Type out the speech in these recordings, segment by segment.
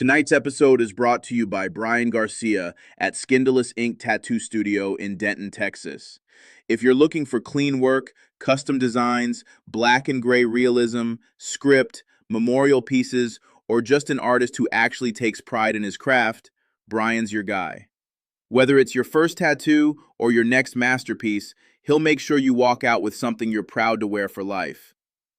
Tonight's episode is brought to you by Brian Garcia at Skindalus Ink Tattoo Studio in Denton, Texas. If you're looking for clean work, custom designs, black and gray realism, script, memorial pieces, or just an artist who actually takes pride in his craft, Brian's your guy. Whether it's your first tattoo or your next masterpiece, he'll make sure you walk out with something you're proud to wear for life.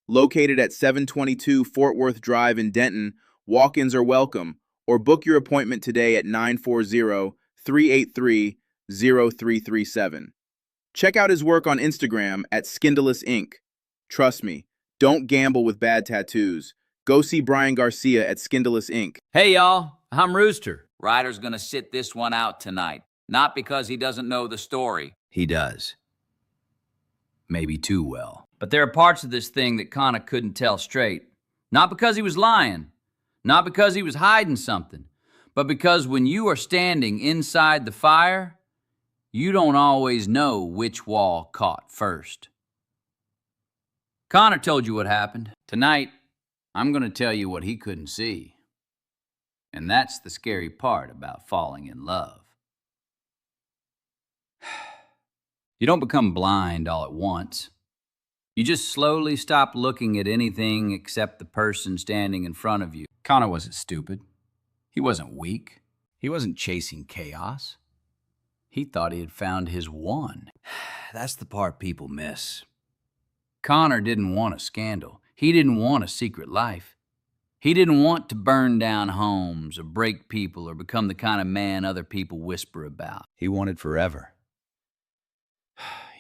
Located at 722 Fort Worth Drive in Denton, walk-ins are welcome, or book your appointment today at 940-383-0337. Check out his work on Instagram at Skindalus Ink. Trust me, don't gamble with bad tattoos. Go see Brian Garcia at Skindalus Ink. Hey y'all, I'm Rooster. Ryder's gonna sit this one out tonight. Not because he doesn't know the story. He does. Maybe too well. But there are parts of this thing that Connor couldn't tell straight. Not because he was lying. Not because he was hiding something. But because when you are standing inside the fire, you don't always know which wall caught first. Connor told you what happened. Tonight, I'm gonna tell you what he couldn't see. And that's the scary part about falling in love. You don't become blind all at once. You just slowly stop looking at anything except the person standing in front of you. Connor wasn't stupid. He wasn't weak. He wasn't chasing chaos. He thought he had found his one. That's the part people miss. Connor didn't want a scandal. He didn't want a secret life. He didn't want to burn down homes or break people or become the kind of man other people whisper about. He wanted forever.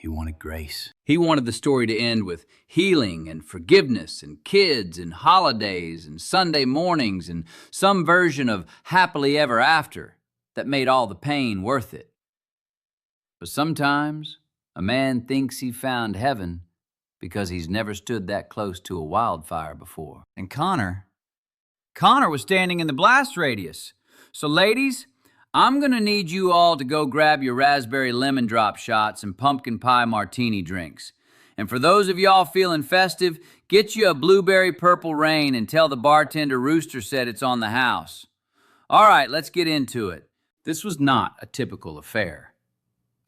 He wanted grace. He wanted the story to end with healing and forgiveness and kids and holidays and Sunday mornings and some version of happily ever after that made all the pain worth it. But sometimes a man thinks he found heaven because he's never stood that close to a wildfire before. And Connor was standing in the blast radius. So ladies, I'm gonna need you all to go grab your raspberry lemon drop shots and pumpkin pie martini drinks. And for those of y'all feeling festive, get you a blueberry purple rain and tell the bartender Rooster said it's on the house. All right, let's get into it. This was not a typical affair.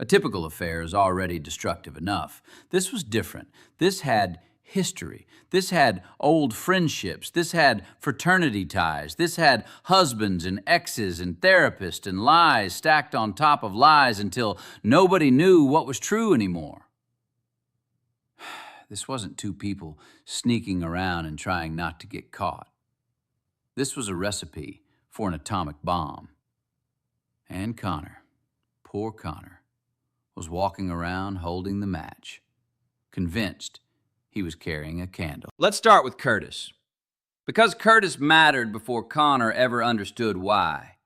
A typical affair is already destructive enough. This was different. This had history. This had old friendships. This had fraternity ties. This had husbands and exes and therapists and lies stacked on top of lies until nobody knew what was true anymore. This wasn't two people sneaking around and trying not to get caught. This was a recipe for an atomic bomb. And Connor, poor Connor, was walking around holding the match, convinced he was carrying a candle. Let's start with Curtis. Because Curtis mattered before Connor ever understood why.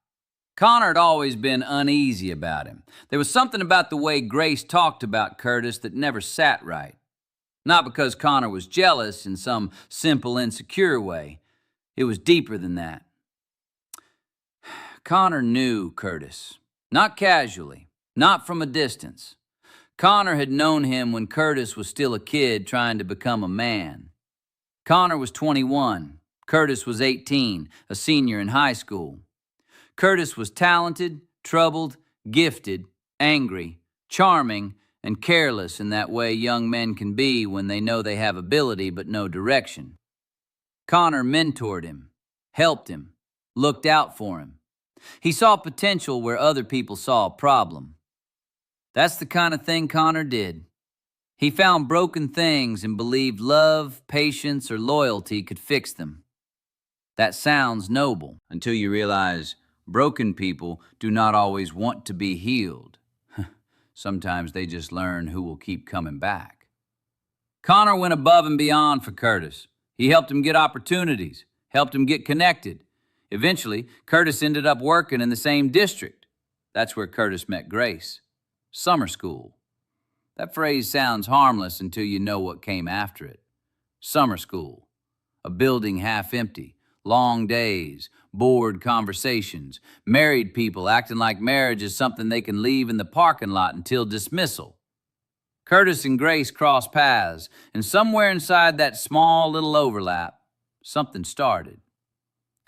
Connor had always been uneasy about him. There was something about the way Grace talked about Curtis that never sat right. Not because Connor was jealous in some simple, insecure way. It was deeper than that. Connor knew Curtis, not casually, not from a distance. Connor had known him when Curtis was still a kid trying to become a man. Connor was 21. Curtis was 18, a senior in high school. Curtis was talented, troubled, gifted, angry, charming, and careless in that way young men can be when they know they have ability but no direction. Connor mentored him, helped him, looked out for him. He saw potential where other people saw a problem. That's the kind of thing Connor did. He found broken things and believed love, patience, or loyalty could fix them. That sounds noble until you realize broken people do not always want to be healed. Sometimes they just learn who will keep coming back. Connor went above and beyond for Curtis. He helped him get opportunities, helped him get connected. Eventually, Curtis ended up working in the same district. That's where Curtis met Grace. Summer school. That phrase sounds harmless until you know what came after it. Summer school. A building half empty. Long days. Bored conversations. Married people acting like marriage is something they can leave in the parking lot until dismissal. Curtis and Grace crossed paths, and somewhere inside that small little overlap, something started.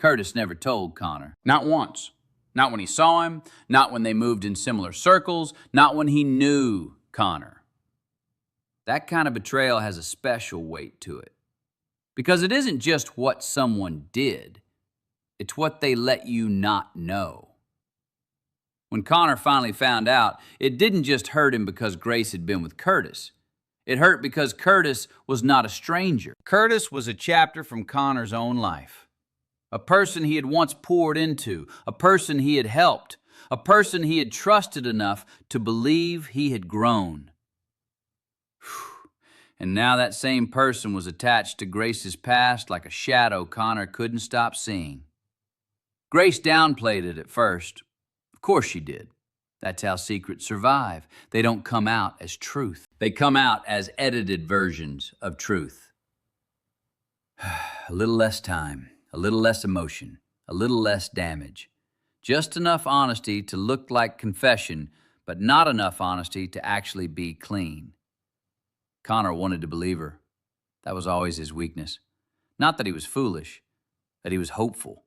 Curtis never told Connor. Not once. Not when he saw him, not when they moved in similar circles, not when he knew Connor. That kind of betrayal has a special weight to it. Because it isn't just what someone did, it's what they let you not know. When Connor finally found out, it didn't just hurt him because Grace had been with Curtis. It hurt because Curtis was not a stranger. Curtis was a chapter from Connor's own life. A person he had once poured into, a person he had helped, a person he had trusted enough to believe he had grown. And now that same person was attached to Grace's past like a shadow Connor couldn't stop seeing. Grace downplayed it at first. Of course she did. That's how secrets survive. They don't come out as truth. They come out as edited versions of truth. A little less time, a little less emotion, a little less damage. Just enough honesty to look like confession, but not enough honesty to actually be clean. Connor wanted to believe her. That was always his weakness. Not that he was foolish, that he was hopeful.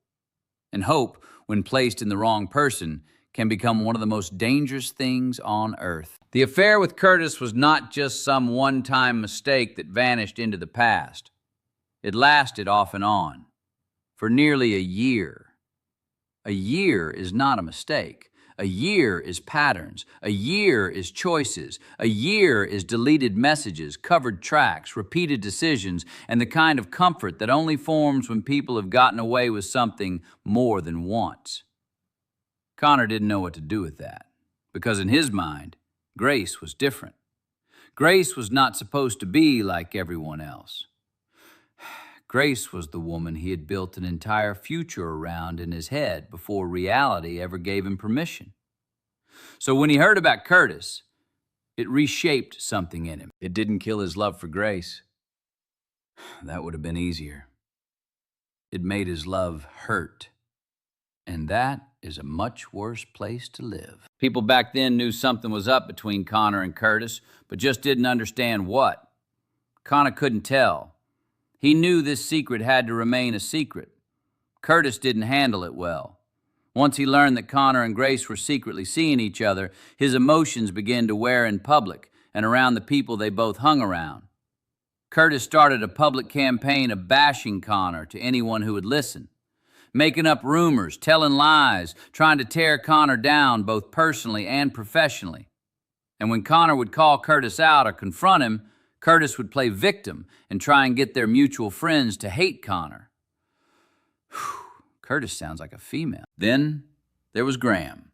And hope, when placed in the wrong person, can become one of the most dangerous things on earth. The affair with Curtis was not just some one-time mistake that vanished into the past. It lasted off and on, for nearly a year. A year is not a mistake. A year is patterns. A year is choices. A year is deleted messages, covered tracks, repeated decisions, and the kind of comfort that only forms when people have gotten away with something more than once. Connor didn't know what to do with that, because in his mind, Grace was different. Grace was not supposed to be like everyone else. Grace was the woman he had built an entire future around in his head before reality ever gave him permission. So when he heard about Curtis, it reshaped something in him. It didn't kill his love for Grace. That would have been easier. It made his love hurt. And that is a much worse place to live. People back then knew something was up between Connor and Curtis, but just didn't understand what. Connor couldn't tell. He knew this secret had to remain a secret. Curtis didn't handle it well. Once he learned that Connor and Grace were secretly seeing each other, his emotions began to wear in public and around the people they both hung around. Curtis started a public campaign of bashing Connor to anyone who would listen, making up rumors, telling lies, trying to tear Connor down both personally and professionally. And when Connor would call Curtis out or confront him, Curtis would play victim and try and get their mutual friends to hate Connor. Curtis sounds like a female. Then there was Graham.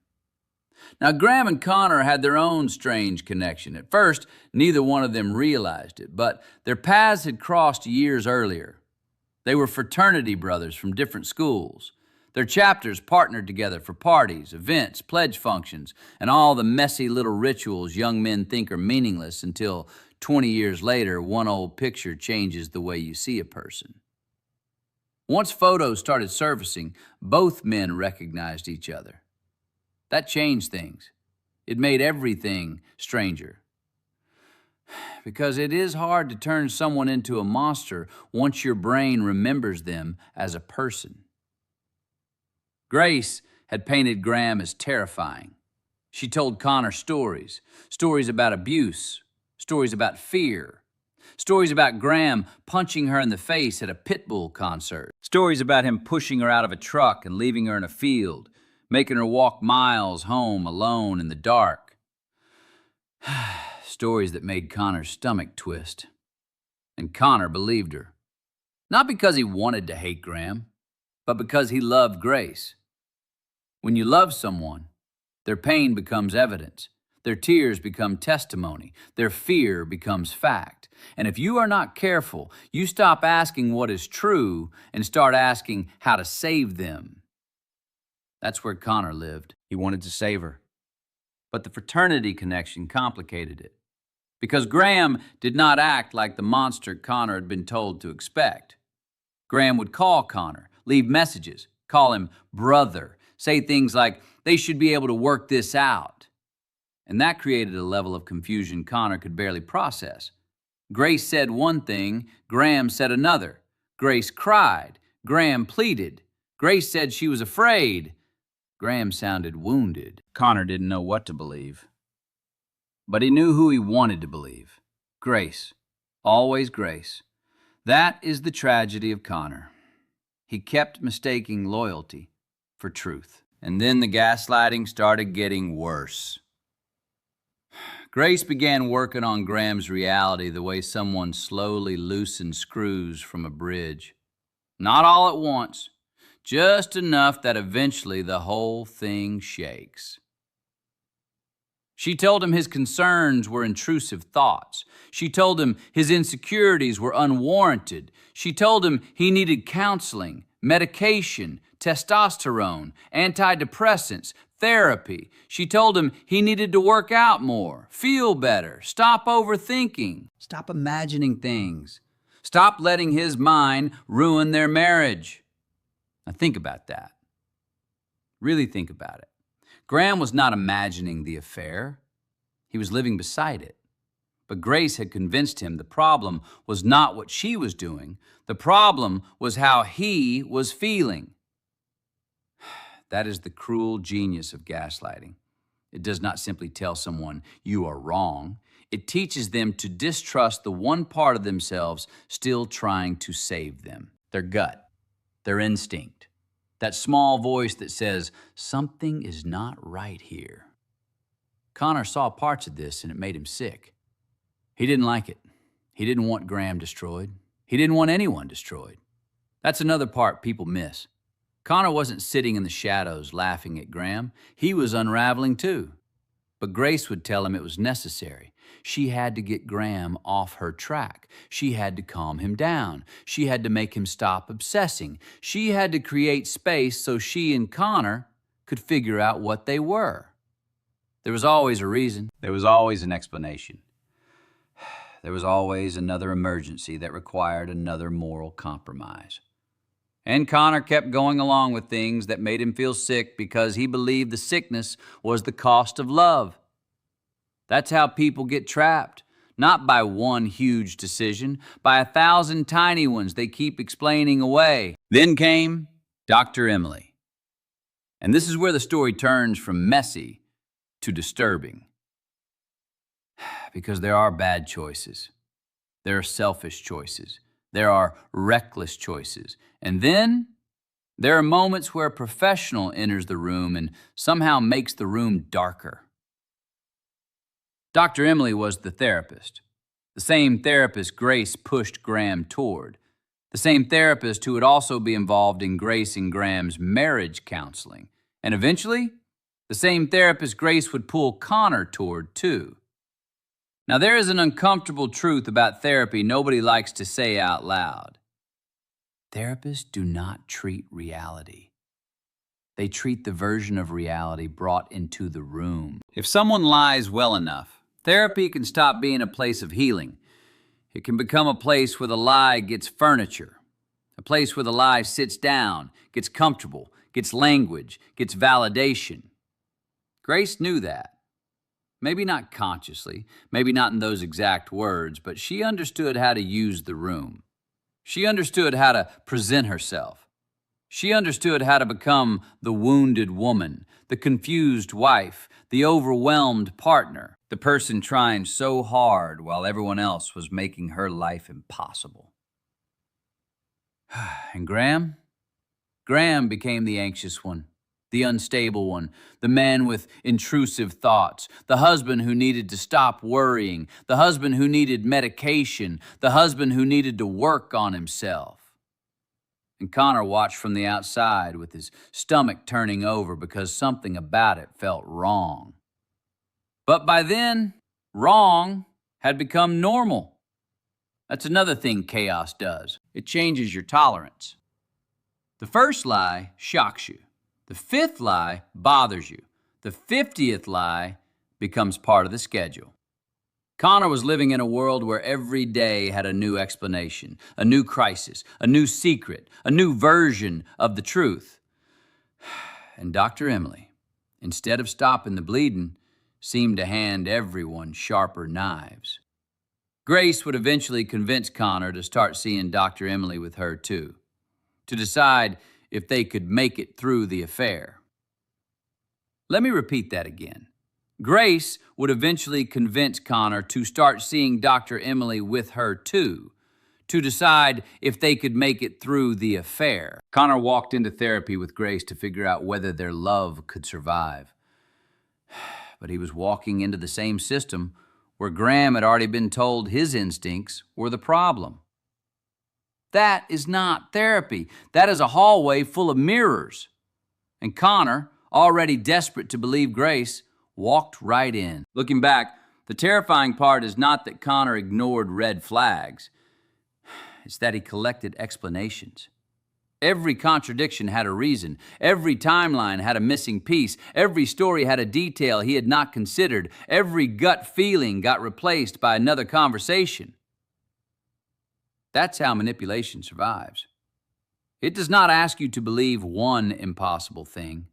Now, Graham and Connor had their own strange connection. At first, neither one of them realized it, but their paths had crossed years earlier. They were fraternity brothers from different schools. Their chapters partnered together for parties, events, pledge functions, and all the messy little rituals young men think are meaningless until 20 years later, one old picture changes the way you see a person. Once photos started surfacing, both men recognized each other. That changed things. It made everything stranger. Because it is hard to turn someone into a monster once your brain remembers them as a person. Grace had painted Graham as terrifying. She told Connor stories about abuse, stories about fear, stories about Graham punching her in the face at a Pitbull concert, stories about him pushing her out of a truck and leaving her in a field, making her walk miles home alone in the dark. Stories that made Connor's stomach twist. And Connor believed her. Not because he wanted to hate Graham, but because he loved Grace. When you love someone, their pain becomes evidence. Their tears become testimony. Their fear becomes fact. And if you are not careful, you stop asking what is true and start asking how to save them. That's where Connor lived. He wanted to save her. But the fraternity connection complicated it. Because Graham did not act like the monster Connor had been told to expect. Graham would call Connor, leave messages, call him brother, say things like, they should be able to work this out. And that created a level of confusion Connor could barely process. Grace said one thing, Graham said another. Grace cried, Graham pleaded. Grace said she was afraid. Graham sounded wounded. Connor didn't know what to believe. But he knew who he wanted to believe. Grace. Always Grace. That is the tragedy of Connor. He kept mistaking loyalty for truth. And then the gaslighting started getting worse. Grace began working on Graham's reality the way someone slowly loosens screws from a bridge. Not all at once, just enough that eventually the whole thing shakes. She told him his concerns were intrusive thoughts. She told him his insecurities were unwarranted. She told him he needed counseling, medication, testosterone, antidepressants, therapy. She told him he needed to work out more, feel better, stop overthinking, stop imagining things, stop letting his mind ruin their marriage. Now think about that. Really think about it. Graham was not imagining the affair. He was living beside it. But Grace had convinced him the problem was not what she was doing. The problem was how he was feeling. That is the cruel genius of gaslighting. It does not simply tell someone you are wrong. It teaches them to distrust the one part of themselves still trying to save them. Their gut, their instinct. That small voice that says, something is not right here. Connor saw parts of this and it made him sick. He didn't like it. He didn't want Graham destroyed. He didn't want anyone destroyed. That's another part people miss. Connor wasn't sitting in the shadows laughing at Graham. He was unraveling too. But Grace would tell him it was necessary. She had to get Graham off her track. She had to calm him down. She had to make him stop obsessing. She had to create space so she and Connor could figure out what they were. There was always a reason. There was always an explanation. There was always another emergency that required another moral compromise. And Connor kept going along with things that made him feel sick because he believed the sickness was the cost of love. That's how people get trapped, not by one huge decision, by 1,000 tiny ones they keep explaining away. Then came Dr. Emily. And this is where the story turns from messy to disturbing. Because there are bad choices. There are selfish choices. There are reckless choices. And then there are moments where a professional enters the room and somehow makes the room darker. Dr. Emily was the therapist. The same therapist Grace pushed Graham toward. The same therapist who would also be involved in Grace and Graham's marriage counseling. And eventually, the same therapist Grace would pull Connor toward too. Now, there is an uncomfortable truth about therapy nobody likes to say out loud. Therapists do not treat reality. They treat the version of reality brought into the room. If someone lies well enough, therapy can stop being a place of healing. It can become a place where the lie gets furniture, a place where the lie sits down, gets comfortable, gets language, gets validation. Grace knew that. Maybe not consciously, maybe not in those exact words, but she understood how to use the room. She understood how to present herself. She understood how to become the wounded woman, the confused wife, the overwhelmed partner, the person trying so hard while everyone else was making her life impossible. And Graham? Graham became the anxious one. The unstable one, the man with intrusive thoughts, the husband who needed to stop worrying, the husband who needed medication, the husband who needed to work on himself. And Connor watched from the outside with his stomach turning over because something about it felt wrong. But by then, wrong had become normal. That's another thing chaos does. It changes your tolerance. The first lie shocks you. The fifth lie bothers you. The 50th lie becomes part of the schedule. Connor was living in a world where every day had a new explanation, a new crisis, a new secret, a new version of the truth. And Dr. Emily, instead of stopping the bleeding, seemed to hand everyone sharper knives. Grace would eventually convince Connor to start seeing Dr. Emily with her too, to decide if they could make it through the affair. Let me repeat that again. Grace would eventually convince Connor to start seeing Dr. Emily with her too, to decide if they could make it through the affair. Connor walked into therapy with Grace to figure out whether their love could survive. But he was walking into the same system where Graham had already been told his instincts were the problem. That is not therapy. That is a hallway full of mirrors. And Connor, already desperate to believe Grace, walked right in. Looking back, the terrifying part is not that Connor ignored red flags. It's that he collected explanations. Every contradiction had a reason. Every timeline had a missing piece. Every story had a detail he had not considered. Every gut feeling got replaced by another conversation. That's how manipulation survives. It does not ask you to believe one impossible thing.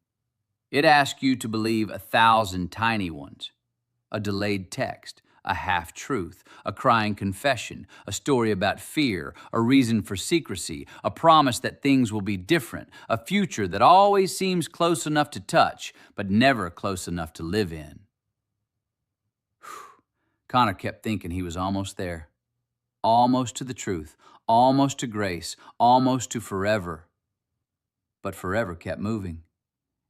It asks you to believe 1,000 tiny ones. A delayed text, a half-truth, a crying confession, a story about fear, a reason for secrecy, a promise that things will be different, a future that always seems close enough to touch, but never close enough to live in. Connor kept thinking he was almost there. Almost to the truth, almost to Grace, almost to forever. But forever kept moving.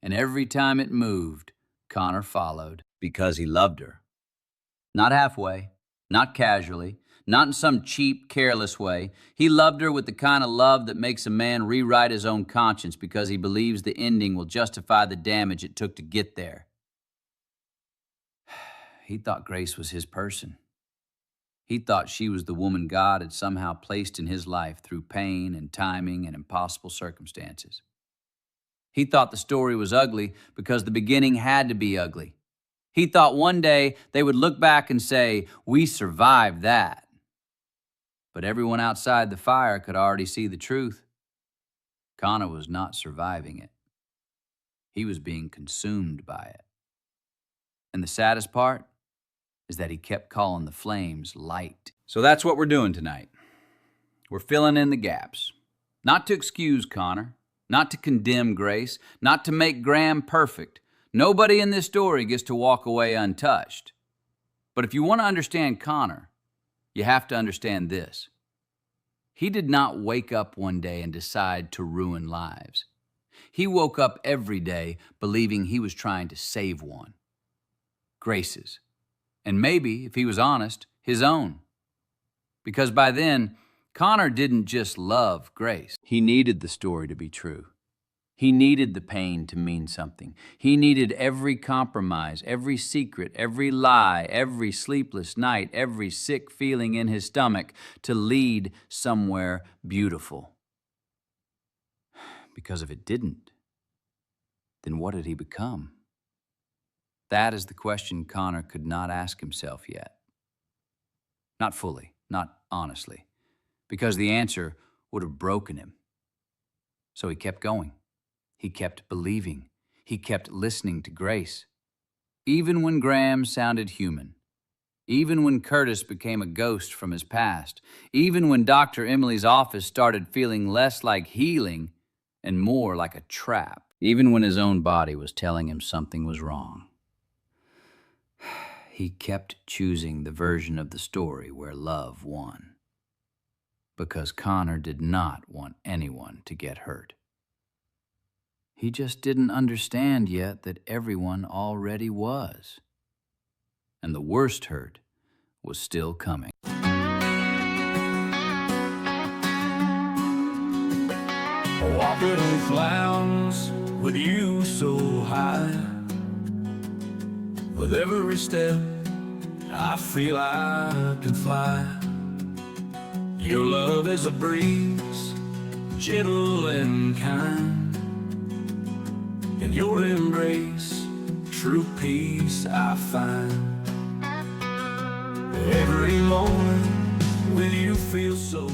And every time it moved, Connor followed because he loved her. Not halfway, not casually, not in some cheap, careless way. He loved her with the kind of love that makes a man rewrite his own conscience because he believes the ending will justify the damage it took to get there. He thought Grace was his person. He thought she was the woman God had somehow placed in his life through pain and timing and impossible circumstances. He thought the story was ugly because the beginning had to be ugly. He thought one day they would look back and say, "We survived that." But everyone outside the fire could already see the truth. Connor was not surviving it. He was being consumed by it. And the saddest part is that he kept calling the flames light. So that's what we're doing tonight. We're filling in the gaps. Not to excuse Connor, not to condemn Grace, not to make Graham perfect. Nobody in this story gets to walk away untouched. But if you want to understand Connor, you have to understand this. He did not wake up one day and decide to ruin lives. He woke up every day believing he was trying to save one. Grace's. And maybe, if he was honest, his own. Because by then, Connor didn't just love Grace. He needed the story to be true. He needed the pain to mean something. He needed every compromise, every secret, every lie, every sleepless night, every sick feeling in his stomach to lead somewhere beautiful. Because if it didn't, then what had he become? That is the question Connor could not ask himself yet. Not fully, not honestly, because the answer would have broken him. So he kept going. He kept believing. He kept listening to Grace. Even when Graham sounded human. Even when Curtis became a ghost from his past. Even when Dr. Emily's office started feeling less like healing and more like a trap. Even when his own body was telling him something was wrong. He kept choosing the version of the story where love won. Because Connor did not want anyone to get hurt. He just didn't understand yet that everyone already was. And the worst hurt was still coming. Walking on clouds with you so high. With every step, I feel I can fly. Your love is a breeze, gentle and kind. In your embrace, true peace I find. Every moment with you feels so